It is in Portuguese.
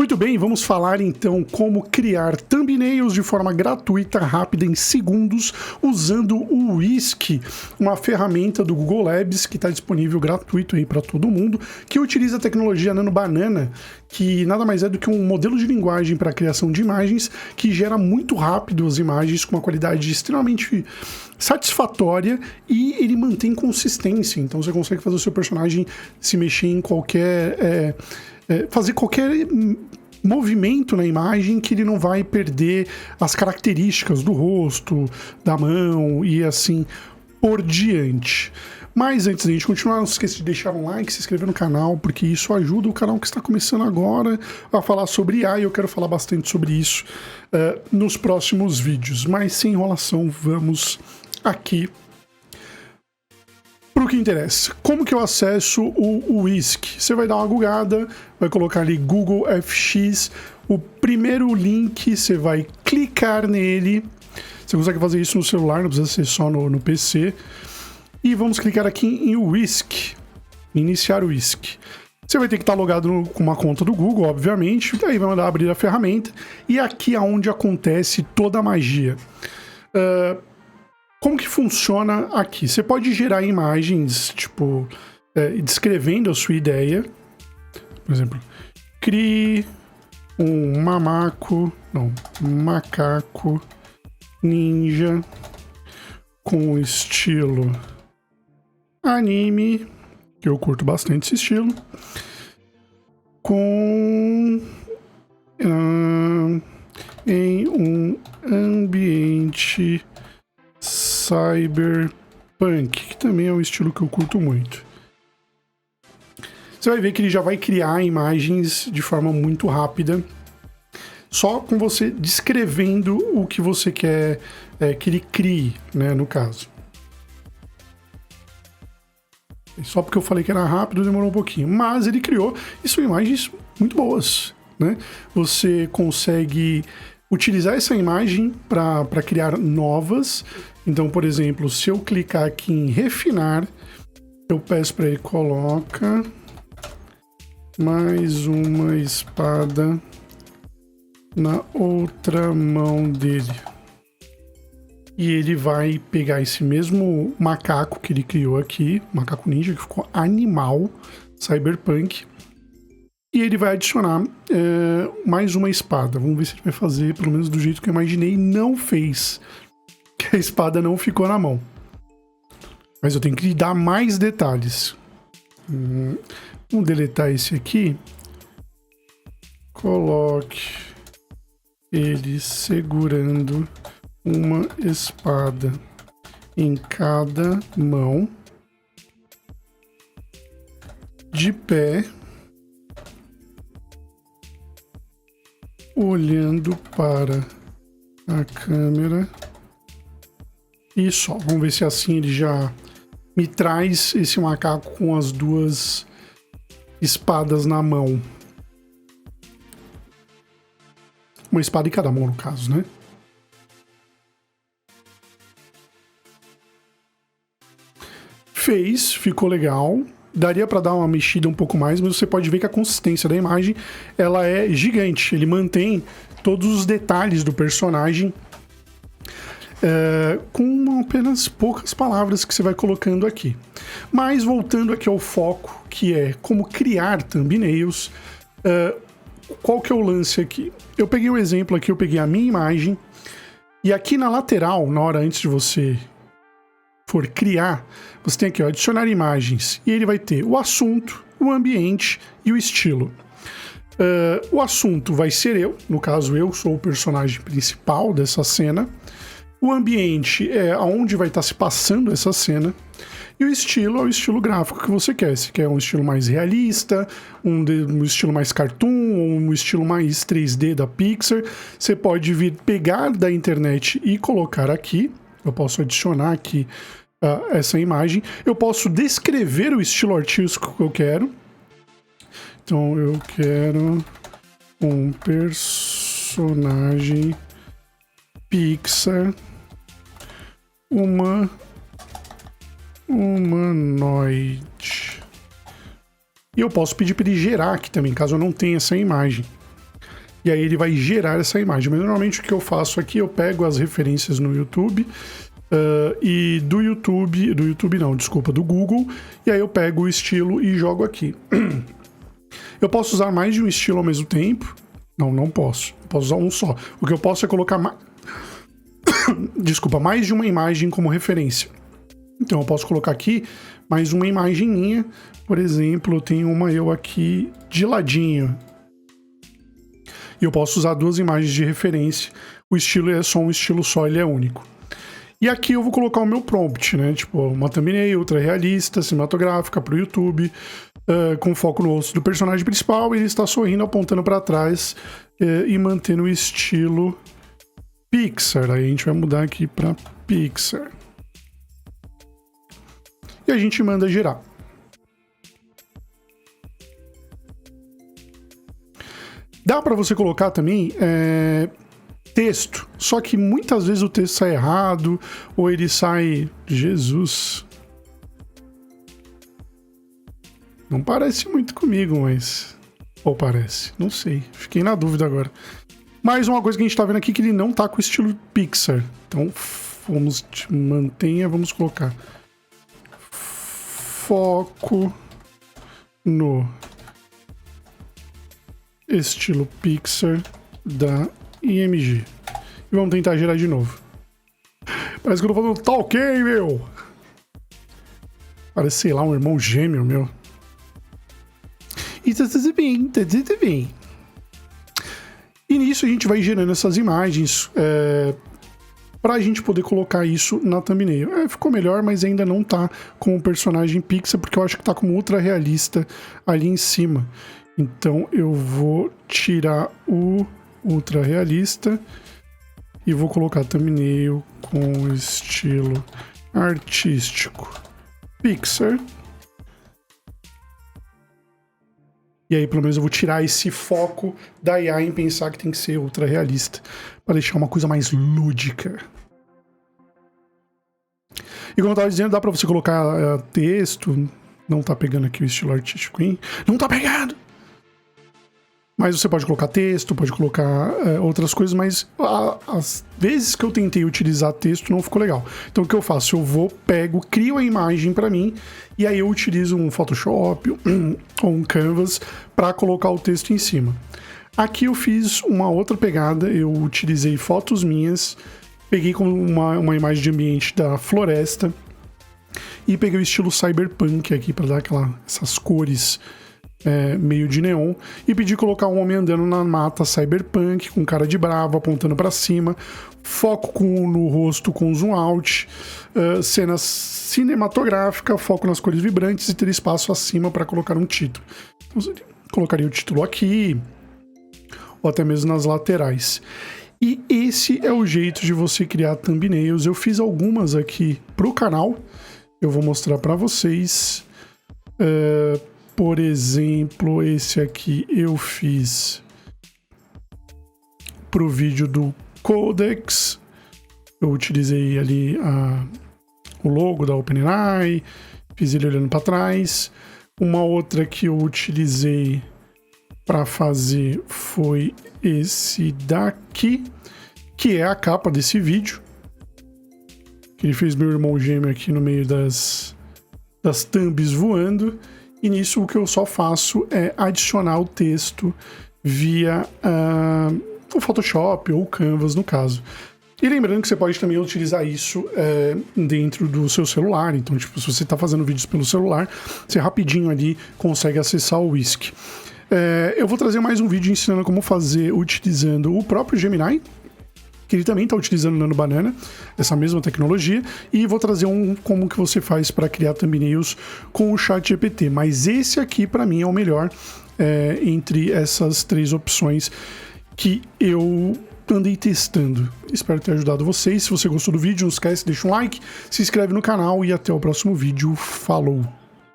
Muito bem, vamos falar então como criar thumbnails de forma gratuita, rápida, em segundos, usando o Whisk, uma ferramenta do Google Labs que está disponível gratuito aí para todo mundo, que utiliza a tecnologia Nano Banana, que nada mais é do que um modelo de linguagem para a criação de imagens que gera muito rápido as imagens com uma qualidade extremamente satisfatória e ele mantém consistência, então você consegue fazer o seu personagem se mexer em qualquer... fazer qualquer movimento na imagem que ele não vai perder as características do rosto, da mão e assim por diante. Mas antes da gente continuar, não se esqueça de deixar um like, se inscrever no canal, porque isso ajuda o canal que está começando agora a falar sobre IA e eu quero falar bastante sobre isso nos próximos vídeos. Mas sem enrolação, vamos aqui para o que interessa. Como que eu acesso o Whisk? Você vai dar uma googada, vai colocar ali Google FX, o primeiro link, você vai clicar nele, você consegue fazer isso no celular, não precisa ser só no PC, e vamos clicar aqui em Whisk, iniciar o Whisk. Você vai ter que estar logado com uma conta do Google, obviamente, daí vai mandar abrir a ferramenta, e aqui é onde acontece toda a magia. Como que funciona aqui? Você pode gerar imagens, tipo, descrevendo a sua ideia. Por exemplo, crie um macaco ninja com estilo anime, que eu curto bastante esse estilo, em um ambiente cyberpunk, que também é um estilo que eu curto muito. Você vai ver que ele já vai criar imagens de forma muito rápida, só com você descrevendo o que você quer que ele crie, né, no caso. Só porque eu falei que era rápido, demorou um pouquinho, mas ele criou, e são imagens muito boas, né? Você consegue utilizar essa imagem para criar novas. Então, por exemplo, se eu clicar aqui em refinar, eu peço para ele coloca mais uma espada na outra mão dele. E ele vai pegar esse mesmo macaco que ele criou aqui, macaco ninja, que ficou animal, cyberpunk, e ele vai adicionar mais uma espada. Vamos ver se ele vai fazer, pelo menos do jeito que eu imaginei. Não fez, que a espada não ficou na mão. Mas eu tenho que lhe dar mais detalhes. Vamos deletar esse aqui. Coloque ele segurando uma espada em cada mão, de pé, olhando para a câmera e só. Vamos ver se assim ele já me traz esse macaco com as duas espadas na mão. Uma espada em cada mão, no caso, né? Fez, ficou legal. Daria para dar uma mexida um pouco mais, mas você pode ver que a consistência da imagem ela é gigante. Ele mantém todos os detalhes do personagem com apenas poucas palavras que você vai colocando aqui. Mas voltando aqui ao foco, que é como criar thumbnails, qual que é o lance aqui? Eu peguei um exemplo aqui, eu peguei a minha imagem, e aqui na lateral, na hora antes de você for criar, você tem aqui, ó, adicionar imagens, e ele vai ter o assunto, o ambiente e o estilo. O assunto vai ser eu, no caso eu sou o personagem principal dessa cena. O ambiente é aonde vai estar se passando essa cena. E o estilo é o estilo gráfico que você quer. Se quer um estilo mais realista, um estilo mais cartoon, ou um estilo mais 3D da Pixar, você pode vir pegar da internet e colocar aqui. Eu posso adicionar aqui essa imagem. Eu posso descrever o estilo artístico que eu quero. Então eu quero um personagem Pixar, humanoide. E eu posso pedir para ele gerar aqui também, caso eu não tenha essa imagem. e aí ele vai gerar essa imagem. Mas normalmente o que eu faço aqui, eu pego as referências no YouTube, e do Google, e aí eu pego o estilo e jogo aqui. Eu posso usar mais de um estilo ao mesmo tempo? Não posso. Eu posso usar um só. O que eu posso é colocar mais de uma imagem como referência. Então eu posso colocar aqui mais uma imagem minha. Por exemplo, eu tenho uma eu aqui de ladinho. E eu posso usar duas imagens de referência. O estilo é só um estilo só, ele é único. E aqui eu vou colocar o meu prompt, né? Tipo, uma thumbnail ultra realista, cinematográfica para o YouTube, com foco no rosto do personagem principal. Ele está sorrindo, apontando para trás e mantendo o estilo Pixar. Aí a gente vai mudar aqui para Pixar. E a gente manda gerar. Dá para você colocar também texto, só que muitas vezes o texto sai errado, ou ele sai... Jesus... Não parece muito comigo, mas... Ou parece? Não sei. Fiquei na dúvida agora. Mais uma coisa que a gente tá vendo aqui, que ele não tá com o estilo Pixar. Então, vamos colocar... Foco no estilo Pixar da IMG. E vamos tentar gerar de novo. Parece que eu tô falando, tá ok, meu! Parece, sei lá, um irmão gêmeo, meu. E tá tudo bem. E nisso a gente vai gerando essas imagens pra gente poder colocar isso na thumbnail. Ficou melhor, mas ainda não tá com o personagem Pixar, porque eu acho que tá como ultra realista ali em cima. Então eu vou tirar o ultra realista e vou colocar thumbnail com estilo artístico Pixar. E aí pelo menos eu vou tirar esse foco da IA em pensar que tem que ser ultra realista, para deixar uma coisa mais lúdica. E como eu tava dizendo, dá para você colocar texto. Não tá pegando aqui o estilo artístico, hein? Não tá pegando! Mas você pode colocar texto, pode colocar outras coisas, mas as vezes que eu tentei utilizar texto não ficou legal. Então o que eu faço? Eu crio a imagem para mim, e aí eu utilizo um Photoshop ou um Canvas para colocar o texto em cima. Aqui eu fiz uma outra pegada, eu utilizei fotos minhas, peguei como uma imagem de ambiente da floresta, e peguei o estilo cyberpunk aqui para dar essas cores meio de neon, e pedi colocar um homem andando na mata cyberpunk, com cara de bravo, apontando para cima, foco no rosto com zoom out, cena cinematográfica, foco nas cores vibrantes e ter espaço acima para colocar um título. Então, colocaria o título aqui, ou até mesmo nas laterais. E esse é o jeito de você criar thumbnails. Eu fiz algumas aqui pro canal, eu vou mostrar para vocês. Por exemplo, esse aqui eu fiz pro vídeo do Codex. Eu utilizei ali o logo da OpenAI, fiz ele olhando para trás. Uma outra que eu utilizei para fazer foi esse daqui, que é a capa desse vídeo. Que ele fez meu irmão gêmeo aqui no meio das thumbs voando. E nisso o que eu só faço é adicionar o texto via o Photoshop ou o Canvas, no caso. E lembrando que você pode também utilizar isso dentro do seu celular. Então, tipo, se você está fazendo vídeos pelo celular, você rapidinho ali consegue acessar o Whisk. Eu vou trazer mais um vídeo ensinando como fazer utilizando o próprio Gemini, que ele também está utilizando o Nano Banana, essa mesma tecnologia, e vou trazer como que você faz para criar thumbnails com o ChatGPT. Mas esse aqui, para mim, é o melhor entre essas três opções que eu andei testando. Espero ter ajudado vocês. Se você gostou do vídeo, não esquece, deixa um like, se inscreve no canal e até o próximo vídeo. Falou!